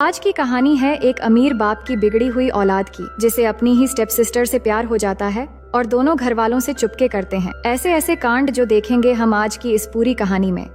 आज की कहानी है एक अमीर बाप की बिगड़ी हुई औलाद की, जिसे अपनी ही स्टेप सिस्टर से प्यार हो जाता है और दोनों घर वालों से चुपके करते हैं ऐसे ऐसे कांड जो देखेंगे हम आज की इस पूरी कहानी में।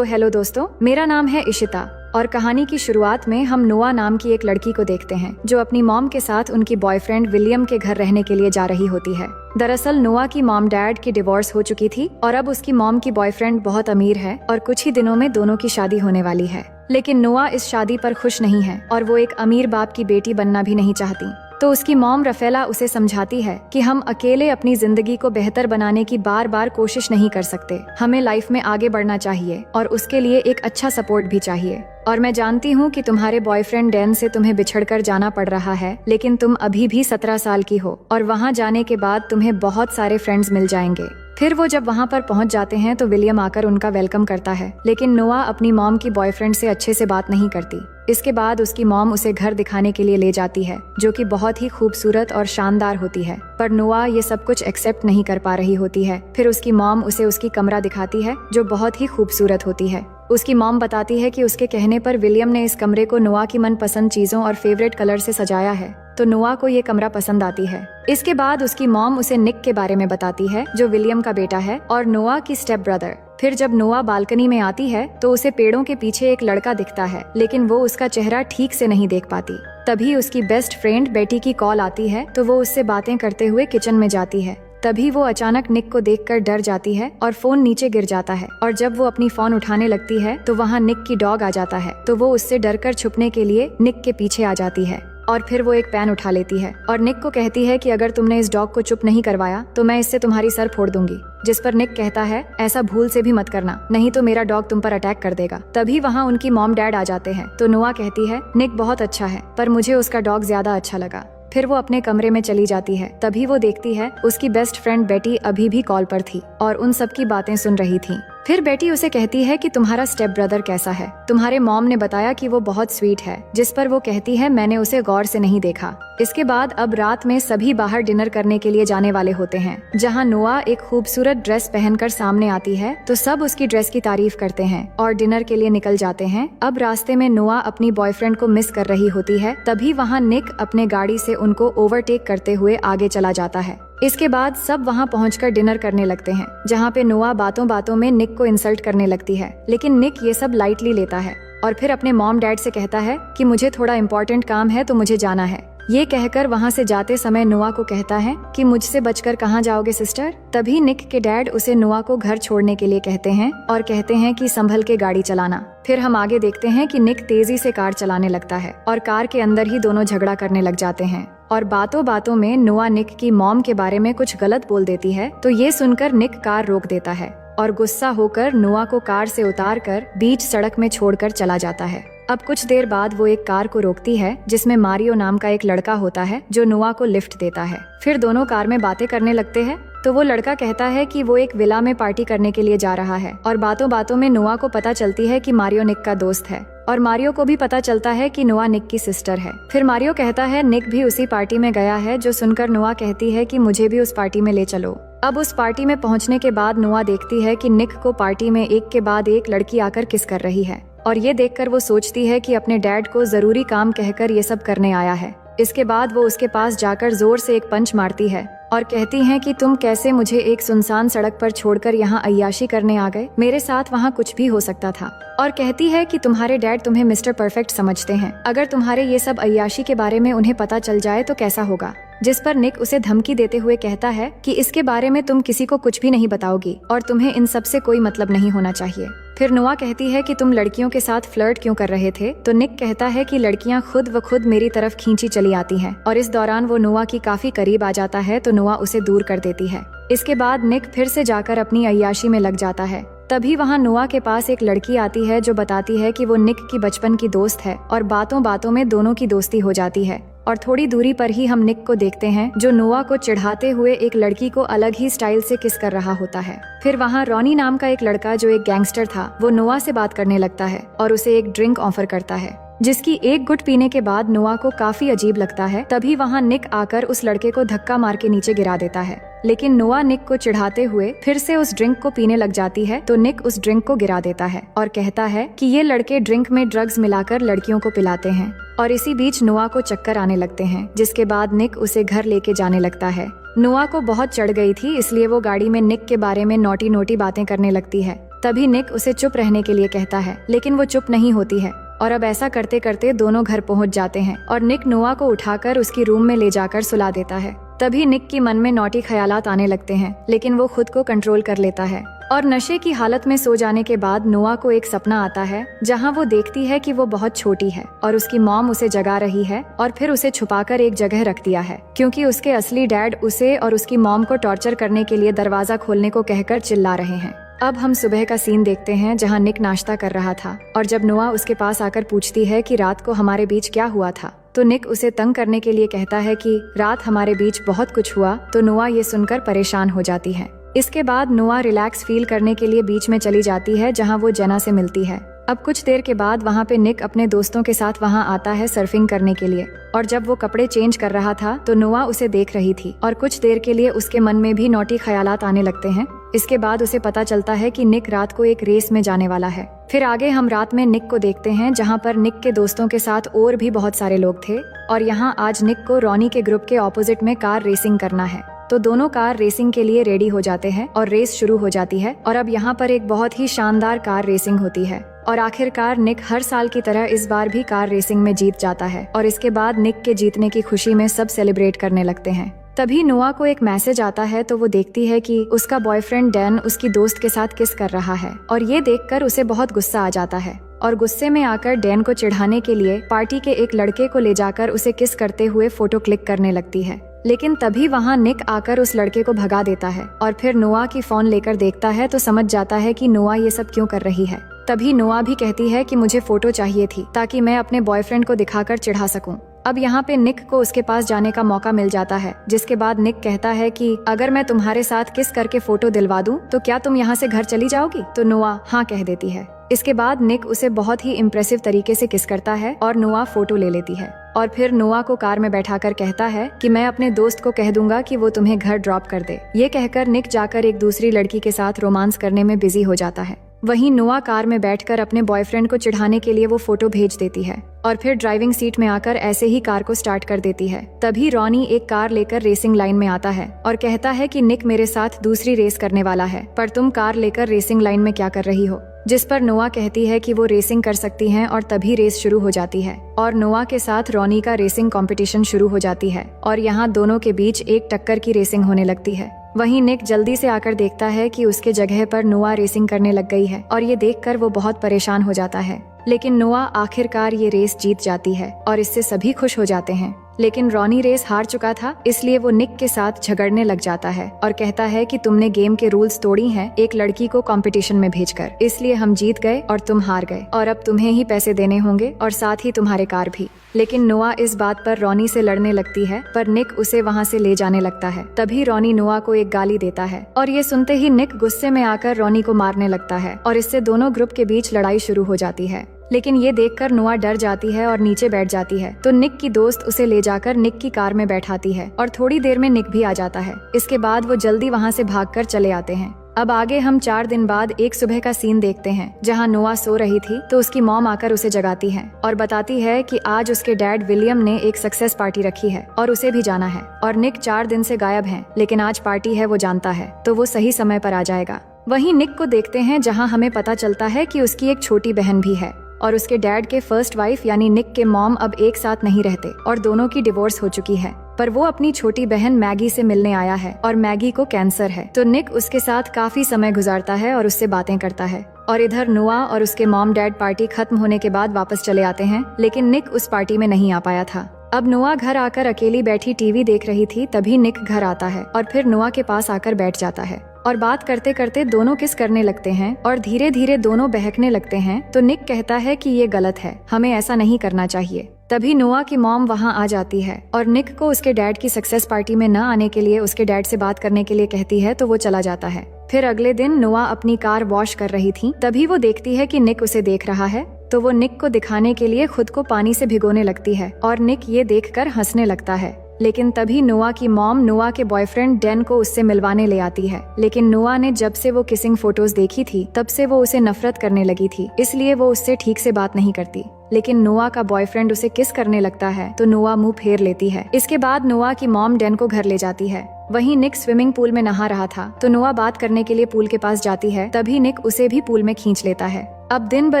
हेलो दोस्तों, मेरा नाम है इशिता और कहानी की शुरुआत में हम नोआ नाम की एक लड़की को देखते हैं जो अपनी मॉम के साथ उनकी बॉयफ्रेंड विलियम के घर रहने के लिए जा रही होती है। दरअसल नोआ की मॉम डैड की डिवोर्स हो चुकी थी और अब उसकी मॉम की बॉयफ्रेंड बहुत अमीर है और कुछ ही दिनों में दोनों की शादी होने वाली है। लेकिन नोआ इस शादी पर खुश नहीं है और वो एक अमीर बाप की बेटी बनना भी नहीं चाहती। तो उसकी मॉम रफेला उसे समझाती है कि हम अकेले अपनी जिंदगी को बेहतर बनाने की बार बार कोशिश नहीं कर सकते, हमें लाइफ में आगे बढ़ना चाहिए और उसके लिए एक अच्छा सपोर्ट भी चाहिए। और मैं जानती हूँ कि तुम्हारे बॉयफ्रेंड डैन से तुम्हें बिछड़कर जाना पड़ रहा है, लेकिन तुम अभी भी 17 साल की हो और वहाँ जाने के बाद तुम्हें बहुत सारे फ्रेंड्स मिल जाएंगे। फिर वो जब वहाँ पर पहुँच जाते हैं तो विलियम आकर उनका वेलकम करता है, लेकिन नोआ अपनी मॉम की बॉयफ्रेंड से अच्छे से बात नहीं करती। इसके बाद उसकी मॉम उसे घर दिखाने के लिए ले जाती है जो कि बहुत ही खूबसूरत और शानदार होती है, पर नोआ ये सब कुछ एक्सेप्ट नहीं कर पा रही होती है। फिर उसकी मॉम उसे उसकी कमरा दिखाती है जो बहुत ही खूबसूरत होती है। उसकी मॉम बताती है कि उसके कहने पर विलियम ने इस कमरे को नोआ की मनपसंद चीजों और फेवरेट कलर से सजाया है, तो नोआ को ये कमरा पसंद आती है। इसके बाद उसकी मॉम उसे निक के बारे में बताती है जो विलियम का बेटा है और नोआ की स्टेप ब्रदर। फिर जब नोआ बालकनी में आती है तो उसे पेड़ों के पीछे एक लड़का दिखता है, लेकिन वो उसका चेहरा ठीक से नहीं देख पाती। तभी उसकी बेस्ट फ्रेंड बेटी की कॉल आती है तो वो उससे बातें करते हुए किचन में जाती है। तभी वो अचानक निक को देखकर डर जाती है और फोन नीचे गिर जाता है और जब वो अपनी फोन उठाने लगती है तो वहाँ निक की डॉग आ जाता है, तो वो उससे डरकर छुपने के लिए निक के पीछे आ जाती है और फिर वो एक पेन उठा लेती है और निक को कहती है कि अगर तुमने इस डॉग को चुप नहीं करवाया तो मैं इससे तुम्हारी सर फोड़ दूंगी। जिस पर निक कहता है ऐसा भूल से भी मत करना, नहीं तो मेरा डॉग तुम पर अटैक कर देगा। तभी वहाँ उनकी मॉम डैड आ जाते हैं तो नोआ कहती है निक बहुत अच्छा है पर मुझे उसका डॉग ज्यादा अच्छा लगा। फिर वो अपने कमरे में चली जाती है। तभी वो देखती है उसकी बेस्ट फ्रेंड बेटी अभी भी कॉल पर थी और उन सब की बातें सुन रही थी। फिर बेटी उसे कहती है कि तुम्हारा स्टेप ब्रदर कैसा है, तुम्हारे मॉम ने बताया कि वो बहुत स्वीट है। जिस पर वो कहती है मैंने उसे गौर से नहीं देखा। इसके बाद अब रात में सभी बाहर डिनर करने के लिए जाने वाले होते हैं, जहाँ नोआ एक खूबसूरत ड्रेस पहनकर सामने आती है तो सब उसकी ड्रेस की तारीफ करते हैं और डिनर के लिए निकल जाते हैं। अब रास्ते में नोआ अपनी बॉयफ्रेंड को मिस कर रही होती है, तभी वहाँ निक अपने गाड़ी से उनको ओवरटेक करते हुए आगे चला जाता है। इसके बाद सब वहाँ पहुंचकर डिनर करने लगते हैं, जहाँ पे नोआ बातों बातों में निक को इंसल्ट करने लगती है, लेकिन निक ये सब लाइटली लेता है और फिर अपने मॉम डैड से कहता है कि मुझे थोड़ा इम्पोर्टेंट काम है तो मुझे जाना है। ये कहकर वहाँ से जाते समय नोआ को कहता है कि मुझसे बचकर कहाँ जाओगे सिस्टर। तभी निक के डैड उसे नोआ को घर छोड़ने के लिए कहते हैं और कहते हैं कि संभल के गाड़ी चलाना। फिर हम आगे देखते हैं कि निक तेजी से कार चलाने लगता है और कार के अंदर ही दोनों झगड़ा करने लग जाते हैं और बातों बातों में नोआ निक की मॉम के बारे में कुछ गलत बोल देती है, तो ये सुनकर निक कार रोक देता है और गुस्सा होकर नोआ को कार से उतारकर बीच सड़क में छोड़कर चला जाता है। अब कुछ देर बाद वो एक कार को रोकती है जिसमें मारियो नाम का एक लड़का होता है जो नोआ को लिफ्ट देता है। फिर दोनों कार में बातें करने लगते हैं तो वो लड़का कहता है कि वो एक विला में पार्टी करने के लिए जा रहा है और बातों बातों में नोआ को पता चलती है कि मारियो निक का दोस्त है और मारियो को भी पता चलता है कि नोआ निक की सिस्टर है। फिर मारियो कहता है निक भी उसी पार्टी में गया है, जो सुनकर नोआ कहती है कि मुझे भी उस पार्टी में ले चलो। अब उस पार्टी में पहुंचने के बाद नोआ देखती है कि निक को पार्टी में एक के बाद एक लड़की आकर किस कर रही है और ये देखकर वो सोचती है कि अपने डैड को जरूरी काम कहकर ये सब करने आया है। इसके बाद वो उसके पास जाकर जोर से एक पंच मारती है और कहती हैं कि तुम कैसे मुझे एक सुनसान सड़क पर छोड़कर यहाँ अय्याशी करने आ गए, मेरे साथ वहाँ कुछ भी हो सकता था। और कहती है कि तुम्हारे डैड तुम्हें मिस्टर परफेक्ट समझते हैं, अगर तुम्हारे ये सब अय्याशी के बारे में उन्हें पता चल जाए तो कैसा होगा। जिस पर निक उसे धमकी देते हुए कहता है कि इसके बारे में तुम किसी को कुछ भी नहीं बताओगी और तुम्हें इन सब से कोई मतलब नहीं होना चाहिए। फिर नोआ कहती है कि तुम लड़कियों के साथ फ्लर्ट क्यों कर रहे थे, तो निक कहता है कि लड़कियां खुद व खुद मेरी तरफ खींची चली आती हैं और इस दौरान वो नोआ की काफी करीब आ जाता है तो नोआ उसे दूर कर देती है। इसके बाद निक फिर से जाकर अपनी अय्याशी में लग जाता है। तभी वहाँ नोआ के पास एक लड़की आती है जो बताती है कि वो निक की बचपन की दोस्त है और बातों बातों में दोनों की दोस्ती हो जाती है और थोड़ी दूरी पर ही हम निक को देखते हैं जो नोआ को चिढ़ाते हुए एक लड़की को अलग ही स्टाइल से किस कर रहा होता है। फिर वहाँ रॉनी नाम का एक लड़का जो एक गैंगस्टर था वो नोआ से बात करने लगता है और उसे एक ड्रिंक ऑफर करता है, जिसकी एक गुट पीने के बाद नोआ को काफी अजीब लगता है। तभी वहाँ निक आकर उस लड़के को धक्का मार के नीचे गिरा देता है लेकिन नोआ निक को चिढ़ाते हुए फिर से उस ड्रिंक को पीने लग जाती है तो निक उस ड्रिंक को गिरा देता है और कहता है कि ये लड़के ड्रिंक में ड्रग्स मिलाकर लड़कियों को पिलाते हैं। और इसी बीच नोआ को चक्कर आने लगते हैं, जिसके बाद निक उसे घर लेके जाने लगता है। नोआ को बहुत चढ़ गई थी, इसलिए वो गाड़ी में निक के बारे में नोटी नोटी बातें करने लगती है। तभी निक उसे चुप रहने के लिए कहता है, लेकिन वो चुप नहीं होती है और अब ऐसा करते करते दोनों घर पहुंच जाते हैं और निक नोआ को उठाकर उसकी रूम में ले जाकर सुला देता है। तभी निक की मन में नोटी ख्यालात आने लगते हैं, लेकिन वो खुद को कंट्रोल कर लेता है और नशे की हालत में सो जाने के बाद नोआ को एक सपना आता है जहां वो देखती है कि वो बहुत छोटी है और उसकी मॉम उसे जगा रही है और फिर उसे छुपाकर एक जगह रख दिया है, क्योंकि उसके असली डैड उसे और उसकी मॉम को टॉर्चर करने के लिए दरवाजा खोलने को कहकर चिल्ला रहे हैं। अब हम सुबह का सीन देखते हैं जहां निक नाश्ता कर रहा था और जब नोआ उसके पास आकर पूछती है कि रात को हमारे बीच क्या हुआ था, तो निक उसे तंग करने के लिए कहता है कि रात हमारे बीच बहुत कुछ हुआ। तो नोआ ये सुनकर परेशान हो जाती है। इसके बाद नोआ रिलैक्स फील करने के लिए बीच में चली जाती है जहां वो जेना से मिलती है। अब कुछ देर के बाद वहां पे निक अपने दोस्तों के साथ वहां आता है सर्फिंग करने के लिए और जब वो कपड़े चेंज कर रहा था तो नोआ उसे देख रही थी और कुछ देर के लिए उसके मन में भी नोटी ख्यालात आने लगते हैं। इसके बाद उसे पता चलता है कि निक रात को एक रेस में जाने वाला है। फिर आगे हम रात में निक को देखते हैं जहां पर निक के दोस्तों के साथ और भी बहुत सारे लोग थे और यहाँ आज निक को रॉनी के ग्रुप के ऑपोजिट में कार रेसिंग करना है। तो दोनों कार रेसिंग के लिए रेडी हो जाते हैं और रेस शुरू हो जाती है और अब यहाँ पर एक बहुत ही शानदार कार रेसिंग होती है और आखिरकार निक हर साल की तरह इस बार भी कार रेसिंग में जीत जाता है और इसके बाद निक के जीतने की खुशी में सब सेलिब्रेट करने लगते हैं। तभी नोआ को एक मैसेज आता है तो वो देखती है कि उसका बॉयफ्रेंड डैन उसकी दोस्त के साथ किस कर रहा है और ये देखकर उसे बहुत गुस्सा आ जाता है और गुस्से में आकर डैन को चिढ़ाने के लिए पार्टी के एक लड़के को ले जाकर उसे किस करते हुए फोटो क्लिक करने लगती है। लेकिन तभी वहाँ निक आकर उस लड़के को भगा देता है और फिर नोआ की फोन लेकर देखता है तो समझ जाता है कि नोआ ये सब क्यों कर रही है। तभी नोआ भी कहती है कि मुझे फोटो चाहिए थी ताकि मैं अपने बॉयफ्रेंड को दिखाकर चिढ़ा सकूं। अब यहाँ पे निक को उसके पास जाने का मौका मिल जाता है, जिसके बाद निक कहता है कि अगर मैं तुम्हारे साथ किस करके फोटो दिलवा दूं तो क्या तुम यहाँ से घर चली जाओगी? तो नोआ हाँ कह देती है। इसके बाद निक उसे बहुत ही इम्प्रेसिव तरीके से किस करता है और नोआ फोटो ले लेती है और फिर नोआ को कार में बैठाकर कहता है कि मैं अपने दोस्त को कह दूंगा कि वो तुम्हें घर ड्रॉप कर दे। ये कहकर निक जाकर एक दूसरी लड़की के साथ रोमांस करने में बिजी हो जाता है। वहीं नोआ कार में बैठकर अपने बॉयफ्रेंड को चिढ़ाने के लिए वो फोटो भेज देती है और फिर ड्राइविंग सीट में आकर ऐसे ही कार को स्टार्ट कर देती है। तभी रॉनी एक कार लेकर रेसिंग लाइन में आता है और कहता है कि निक मेरे साथ दूसरी रेस करने वाला है, पर तुम कार लेकर रेसिंग लाइन में क्या कर रही हो? जिस पर नोआ कहती है कि वो रेसिंग कर सकती हैं और तभी रेस शुरू हो जाती है और नोआ के साथ रॉनी का रेसिंग कंपटीशन शुरू हो जाती है और यहाँ दोनों के बीच एक टक्कर की रेसिंग होने लगती है। वहीं निक जल्दी से आकर देखता है कि उसके जगह पर नोआ रेसिंग करने लग गई है और ये देखकर वो बहुत परेशान हो जाता है। लेकिन नोआ आखिरकार ये रेस जीत जाती है और इससे सभी खुश हो जाते हैं। लेकिन रॉनी रेस हार चुका था, इसलिए वो निक के साथ झगड़ने लग जाता है और कहता है कि तुमने गेम के रूल्स तोड़ी हैं एक लड़की को कंपटीशन में भेजकर, इसलिए हम जीत गए और तुम हार गए और अब तुम्हें ही पैसे देने होंगे और साथ ही तुम्हारे कार भी। लेकिन नोआ इस बात पर रॉनी से लड़ने लगती है, पर निक उसे वहाँ से ले जाने लगता है। तभी रॉनी नोआ को एक गाली देता है और ये सुनते ही निक गुस्से में आकर रॉनी को मारने लगता है और इससे दोनों ग्रुप के बीच लड़ाई शुरू हो जाती है। लेकिन ये देखकर नोआ डर जाती है और नीचे बैठ जाती है तो निक की दोस्त उसे ले जाकर निक की कार में बैठाती है और थोड़ी देर में निक भी आ जाता है। इसके बाद वो जल्दी वहाँ से भागकर चले आते हैं। अब आगे हम 4 दिन बाद एक सुबह का सीन देखते हैं जहाँ नोआ सो रही थी तो उसकी मॉम आकर उसे जगाती है और बताती है कि आज उसके डैड विलियम ने एक सक्सेस पार्टी रखी है और उसे भी जाना है और निक 4 दिन से गायब है, लेकिन आज पार्टी है वो जानता है तो वो सही समय पर आ जाएगा। वहीं निक को देखते हैं जहाँ हमें पता चलता है कि उसकी एक छोटी बहन भी है और उसके डैड के फर्स्ट वाइफ यानी निक के मॉम अब एक साथ नहीं रहते और दोनों की डिवोर्स हो चुकी है, पर वो अपनी छोटी बहन मैगी से मिलने आया है और मैगी को कैंसर है। तो निक उसके साथ काफी समय गुजारता है और उससे बातें करता है और इधर नोआ और उसके मॉम डैड पार्टी खत्म होने के बाद वापस चले आते हैं, लेकिन निक उस पार्टी में नहीं आ पाया था। अब नोआ घर आकर अकेली बैठी टीवी देख रही थी, तभी निक घर आता है और फिर नोआ के पास आकर बैठ जाता है और बात करते करते दोनों किस करने लगते हैं और धीरे धीरे दोनों बहकने लगते हैं। तो निक कहता है कि ये गलत है, हमें ऐसा नहीं करना चाहिए। तभी नोआ की मॉम वहाँ आ जाती है और निक को उसके डैड की सक्सेस पार्टी में न आने के लिए उसके डैड से बात करने के लिए कहती है तो वो चला जाता है। फिर अगले दिन नोआ अपनी कार वॉश कर रही थी, तभी वो देखती है कि निक उसे देख रहा है तो वो निक को दिखाने के लिए खुद को पानी से भिगोने लगती है और निक ये देखकर हंसने लगता है। लेकिन तभी नोआ की मॉम नोआ के बॉयफ्रेंड डैन को उससे मिलवाने ले आती है। लेकिन नोआ ने जब से वो किसिंग फोटोज देखी थी तब से वो उसे नफरत करने लगी थी, इसलिए वो उससे ठीक से बात नहीं करती। लेकिन नोआ का बॉयफ्रेंड उसे किस करने लगता है तो नोआ मुंह फेर लेती है। इसके बाद नोआ की मॉम डैन को घर ले जाती है। वहीं निक स्विमिंग पूल में नहा रहा था तो नोआ बात करने के लिए पूल के पास जाती है, तभी निक उसे भी पूल में खींच लेता है। अब दिन ब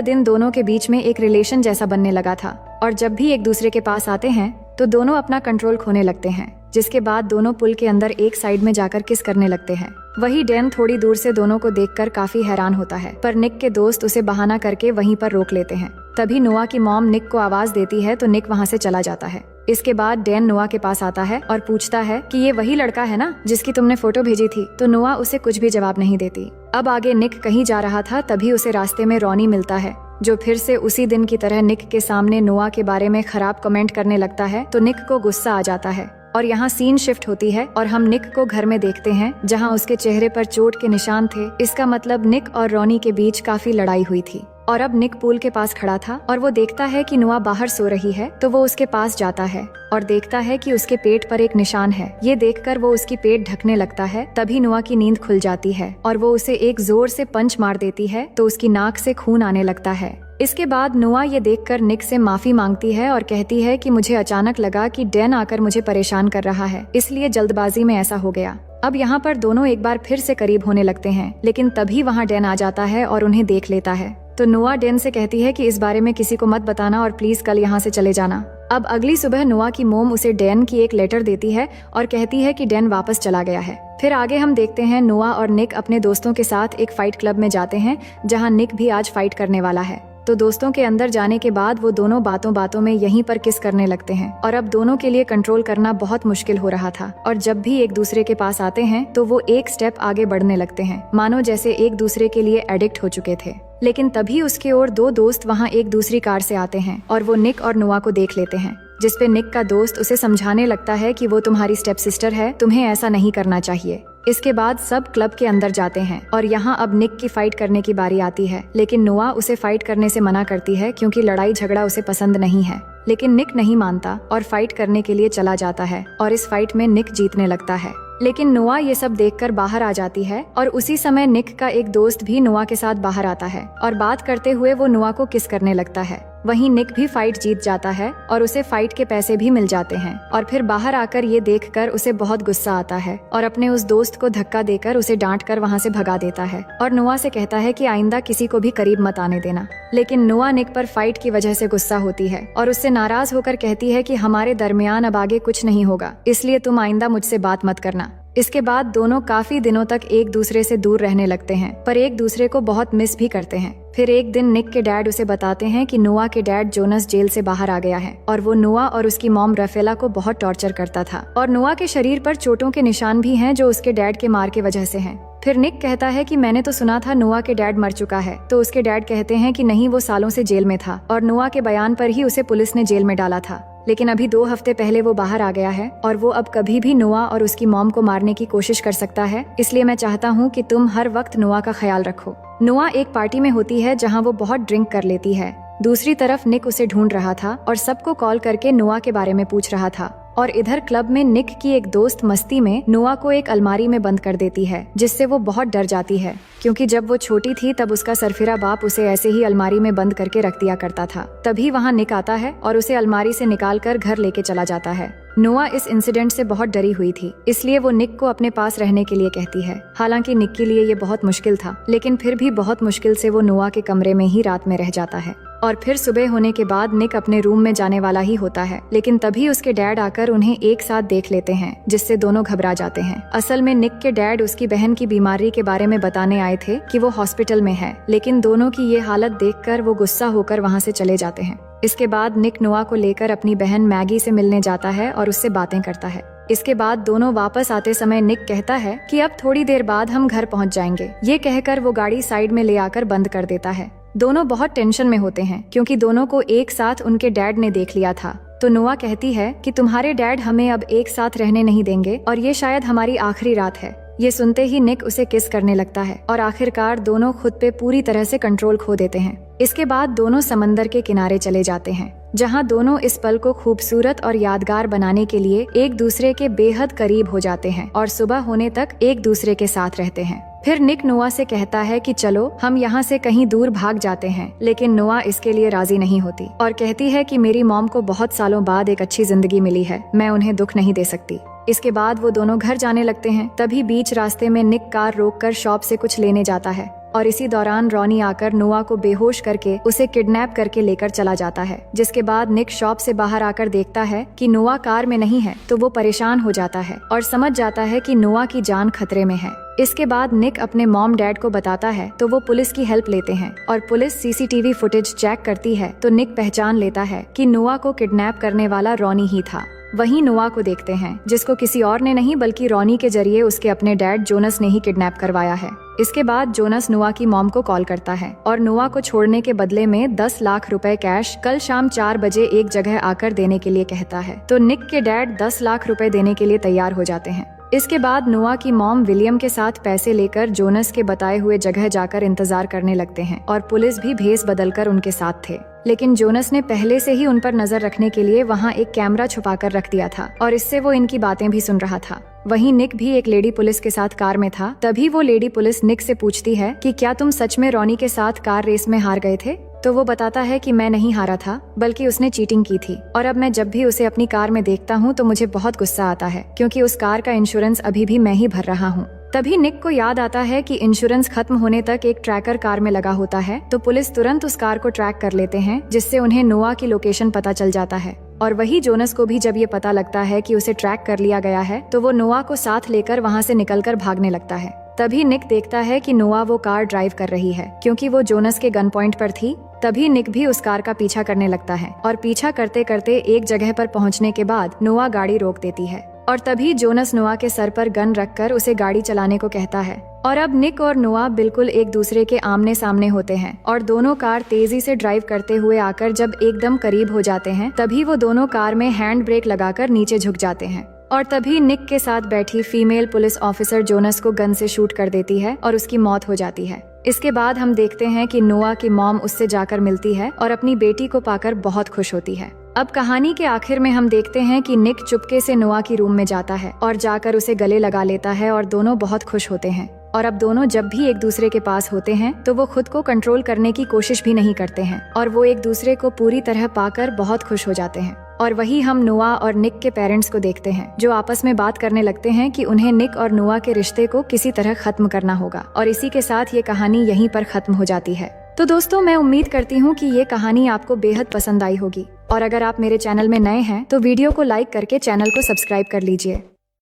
दिन दोनों के बीच में एक रिलेशन जैसा बनने लगा था और जब भी एक दूसरे के पास आते हैं तो दोनों अपना कंट्रोल खोने लगते हैं, जिसके बाद दोनों पुल के अंदर एक साइड में जाकर किस करने लगते हैं। वही डैन थोड़ी दूर से दोनों को देखकर काफी हैरान होता है, पर निक के दोस्त उसे बहाना करके वहीं पर रोक लेते हैं। तभी नोआ की मॉम निक को आवाज देती है तो निक वहाँ से चला जाता है। इसके बाद डैन नोआ के पास आता है और पूछता है कि ये वही लड़का है ना जिसकी तुमने फोटो भेजी थी, तो नोआ उसे कुछ भी जवाब नहीं देती। अब आगे निक कहीं जा रहा था, तभी उसे रास्ते में रॉनी मिलता है, जो फिर से उसी दिन की तरह निक के सामने नोआ के बारे में खराब कमेंट करने लगता है। तो निक को गुस्सा आ जाता है और यहाँ सीन शिफ्ट होती है और हम निक को घर में देखते हैं जहाँ उसके चेहरे पर चोट के निशान थे। इसका मतलब निक और रॉनी के बीच काफी लड़ाई हुई थी और अब निक पूल के पास खड़ा था और वो देखता है कि नोआ बाहर सो रही है, तो वो उसके पास जाता है और देखता है कि उसके पेट पर एक निशान है। ये देखकर वो उसकी पेट ढकने लगता है। तभी नोआ की नींद खुल जाती है और वो उसे एक जोर से पंच मार देती है तो उसकी नाक से खून आने लगता है। इसके बाद नोआ ये देखकर निक से माफी मांगती है और कहती है कि मुझे अचानक लगा कि डैन आकर मुझे परेशान कर रहा है, इसलिए जल्दबाजी में ऐसा हो गया। अब यहाँ पर दोनों एक बार फिर से करीब होने लगते हैं, लेकिन तभी वहाँ डैन आ जाता है और उन्हें देख लेता है। तो नोआ डैन से कहती है कि इस बारे में किसी को मत बताना और प्लीज कल यहाँ से चले जाना। अब अगली सुबह नोआ की मोम उसे डैन की एक लेटर देती है और कहती है कि डैन वापस चला गया है। फिर आगे हम देखते हैं नोआ और निक अपने दोस्तों के साथ एक फाइट क्लब में जाते हैं, जहाँ निक भी आज फाइट करने वाला है। तो दोस्तों के अंदर जाने के बाद वो दोनों बातों बातों में यहीं पर किस करने लगते हैं और अब दोनों के लिए कंट्रोल करना बहुत मुश्किल हो रहा था और जब भी एक दूसरे के पास आते हैं तो वो एक स्टेप आगे बढ़ने लगते हैं, मानो जैसे एक दूसरे के लिए एडिक्ट हो चुके थे। लेकिन तभी उसके और दो दोस्त वहाँ एक दूसरी कार से आते हैं और वो निक और नोआ को देख लेते हैं, जिसपे निक का दोस्त उसे समझाने लगता है कि वो तुम्हारी स्टेप सिस्टर है, तुम्हें ऐसा नहीं करना चाहिए। इसके बाद सब क्लब के अंदर जाते हैं और यहाँ अब निक की फाइट करने की बारी आती है, लेकिन नोआ उसे फाइट करने से मना करती है क्योंकि लड़ाई झगड़ा उसे पसंद नहीं है। लेकिन निक नहीं मानता और फाइट करने के लिए चला जाता है और इस फाइट में निक जीतने लगता है। लेकिन नोआ ये सब देखकर बाहर आ जाती है और उसी समय निक का एक दोस्त भी नोआ के साथ बाहर आता है और बात करते हुए वो नोआ को किस करने लगता है। वहीं निक भी फाइट जीत जाता है और उसे फाइट के पैसे भी मिल जाते हैं और फिर बाहर आकर ये देखकर उसे बहुत गुस्सा आता है और अपने उस दोस्त को धक्का देकर उसे डांट कर वहाँ से भगा देता है और नोआ से कहता है कि आइंदा किसी को भी करीब मत आने देना। लेकिन नोआ निक पर फाइट की वजह से गुस्सा होती है और उससे नाराज होकर कहती है कि हमारे दरमियान अब आगे कुछ नहीं होगा, इसलिए तुम आइंदा मुझसे बात मत करना। इसके बाद दोनों काफी दिनों तक एक दूसरे से दूर रहने लगते हैं, पर एक दूसरे को बहुत मिस भी करते हैं। फिर एक दिन निक के डैड उसे बताते हैं कि नोआ के डैड जोनस जेल से बाहर आ गया है और वो नोआ और उसकी मॉम राफेला को बहुत टॉर्चर करता था और नोआ के शरीर पर चोटों के निशान भी हैं जो उसके डैड के मार के वजह से हैं। फिर निक कहता है कि मैंने तो सुना था नोआ के डैड मर चुका है, तो उसके डैड कहते हैं कि नहीं, वो सालों से जेल में था और नोआ के बयान पर ही उसे पुलिस ने जेल में डाला था। लेकिन अभी 2 हफ्ते पहले वो बाहर आ गया है और वो अब कभी भी नोआ और उसकी मॉम को मारने की कोशिश कर सकता है, इसलिए मैं चाहता हूँ कि तुम हर वक्त नोआ का ख्याल रखो। नोआ एक पार्टी में होती है जहाँ वो बहुत ड्रिंक कर लेती है। दूसरी तरफ निक उसे ढूंढ रहा था और सबको कॉल करके नोआ के बारे में पूछ रहा था और इधर क्लब में निक की एक दोस्त मस्ती में नोआ को एक अलमारी में बंद कर देती है, जिससे वो बहुत डर जाती है क्योंकि जब वो छोटी थी तब उसका सरफिरा बाप उसे ऐसे ही अलमारी में बंद करके रख दिया करता था। तभी वहाँ निक आता है और उसे अलमारी से निकाल कर घर लेके चला जाता है। नोआ इस इंसिडेंट से बहुत डरी हुई थी, इसलिए वो निक को अपने पास रहने के लिए कहती है। हालांकि निक के लिए ये बहुत मुश्किल था, लेकिन फिर भी बहुत मुश्किल से वो नोआ के कमरे में ही रात में रह जाता है और फिर सुबह होने के बाद निक अपने रूम में जाने वाला ही होता है, लेकिन तभी उसके डैड आकर उन्हें एक साथ देख लेते हैं, जिससे दोनों घबरा जाते हैं। असल में निक के डैड उसकी बहन की बीमारी के बारे में बताने आए थे कि वो हॉस्पिटल में है, लेकिन दोनों की ये हालत देखकर वो गुस्सा होकर वहाँ से चले जाते हैं। इसके बाद निक नोआ को लेकर अपनी बहन मैगी से मिलने जाता है और उससे बातें करता है। इसके बाद दोनों वापस आते समय निक कहता है कि अब थोड़ी देर बाद हम घर पहुंच जाएंगे। ये कहकर वो गाड़ी साइड में ले आकर बंद कर देता है। दोनों बहुत टेंशन में होते हैं क्योंकि दोनों को एक साथ उनके डैड ने देख लिया था। तो नोआ कहती है कि तुम्हारे डैड हमें अब एक साथ रहने नहीं देंगे और ये शायद हमारी आखिरी रात है। ये सुनते ही निक उसे किस करने लगता है और आखिरकार दोनों खुद पे पूरी तरह से कंट्रोल खो देते हैं। इसके बाद दोनों समंदर के किनारे चले जाते हैं, जहाँ दोनों इस पल को खूबसूरत और यादगार बनाने के लिए एक दूसरे के बेहद करीब हो जाते हैं और सुबह होने तक एक दूसरे के साथ रहते हैं। फिर निक नोआ से कहता है कि चलो हम यहाँ से कहीं दूर भाग जाते हैं, लेकिन नोआ इसके लिए राजी नहीं होती और कहती है कि मेरी मॉम को बहुत सालों बाद एक अच्छी जिंदगी मिली है, मैं उन्हें दुख नहीं दे सकती। इसके बाद वो दोनों घर जाने लगते हैं। तभी बीच रास्ते में निक कार रोककर शॉप से कुछ लेने जाता है और इसी दौरान रॉनी आकर नोआ को बेहोश करके उसे किडनैप करके लेकर चला जाता है। जिसके बाद निक शॉप से बाहर आकर देखता है कि नोआ कार में नहीं है, तो वो परेशान हो जाता है और समझ जाता है कि नोआ की जान खतरे में है। इसके बाद निक अपने मॉम डैड को बताता है तो वो पुलिस की हेल्प लेते हैं और पुलिस सीसीटीवी फुटेज चेक करती है तो निक पहचान लेता है कि नोआ को किडनैप करने वाला रॉनी ही था। वहीं नोआ को देखते हैं जिसको किसी और ने नहीं बल्कि रॉनी के जरिए उसके अपने डैड जोनस ने ही किडनैप करवाया है। इसके बाद जोनस नोआ की मॉम को कॉल करता है और नोआ को छोड़ने के बदले में 10 लाख रुपए कैश कल शाम 4 बजे एक जगह आकर देने के लिए कहता है। तो निक के डैड 10 लाख रुपए देने के लिए तैयार हो जाते हैं। इसके बाद नोआ की मॉम विलियम के साथ पैसे लेकर जोनस के बताए हुए जगह जाकर इंतजार करने लगते हैं और पुलिस भी भेस बदलकर उनके साथ थे। लेकिन जोनस ने पहले से ही उन पर नजर रखने के लिए वहां एक कैमरा छुपाकर रख दिया था और इससे वो इनकी बातें भी सुन रहा था। वहीं निक भी एक लेडी पुलिस के साथ कार में था। तभी वो लेडी पुलिस निक से पूछती है कि क्या तुम सच में रॉनी के साथ कार रेस में हार गए थे? तो वो बताता है कि मैं नहीं हारा था, बल्कि उसने चीटिंग की थी और अब मैं जब भी उसे अपनी कार में देखता हूँ तो मुझे बहुत गुस्सा आता है, क्योंकि उस कार का इंश्योरेंस अभी भी मैं ही भर रहा हूँ। तभी निक को याद आता है कि इंश्योरेंस खत्म होने तक एक ट्रैकर कार में लगा होता है, तो पुलिस तुरंत उस कार को ट्रैक कर लेते हैं, जिससे उन्हें नोआ की लोकेशन पता चल जाता है। और वही जोनस को भी जब ये पता लगता है कि उसे ट्रैक कर लिया गया है, तो वो नोआ को साथ लेकर वहाँ से निकलकर भागने लगता है। तभी निक देखता है कि नोआ वो कार ड्राइव कर रही है, क्योंकि वो जोनस के गन पॉइंट पर थी। तभी निक भी उस कार का पीछा करने लगता है और पीछा करते करते एक जगह पर पहुंचने के बाद नोआ गाड़ी रोक देती है और तभी जोनस नोआ के सर पर गन रखकर उसे गाड़ी चलाने को कहता है। और अब निक और नोआ बिल्कुल एक दूसरे के आमने सामने होते हैं और दोनों कार तेजी से ड्राइव करते हुए आकर जब एकदम करीब हो जाते हैं, तभी वो दोनों कार में हैंड ब्रेक लगाकर नीचे झुक जाते हैं और तभी निक के साथ बैठी फीमेल पुलिस ऑफिसर जोनस को गन से शूट कर देती है और उसकी मौत हो जाती है। इसके बाद हम देखते हैं कि नोआ की मॉम उससे जाकर मिलती है और अपनी बेटी को पाकर बहुत खुश होती है। अब कहानी के आखिर में हम देखते हैं कि निक चुपके से नोआ की रूम में जाता है और जाकर उसे गले लगा लेता है और दोनों बहुत खुश होते हैं। और अब दोनों जब भी एक दूसरे के पास होते हैं तो वो खुद को कंट्रोल करने की कोशिश भी नहीं करते हैं और वो एक दूसरे को पूरी तरह पाकर बहुत खुश हो जाते हैं। और वही हम नोआ और निक के पेरेंट्स को देखते हैं, जो आपस में बात करने लगते हैं कि उन्हें निक और नोआ के रिश्ते को किसी तरह खत्म करना होगा। और इसी के साथ ये कहानी यहीं पर खत्म हो जाती है। तो दोस्तों, मैं उम्मीद करती हूँ कि ये कहानी आपको बेहद पसंद आई होगी और अगर आप मेरे चैनल में नए हैं तो वीडियो को लाइक करके चैनल को सब्सक्राइब कर लीजिए।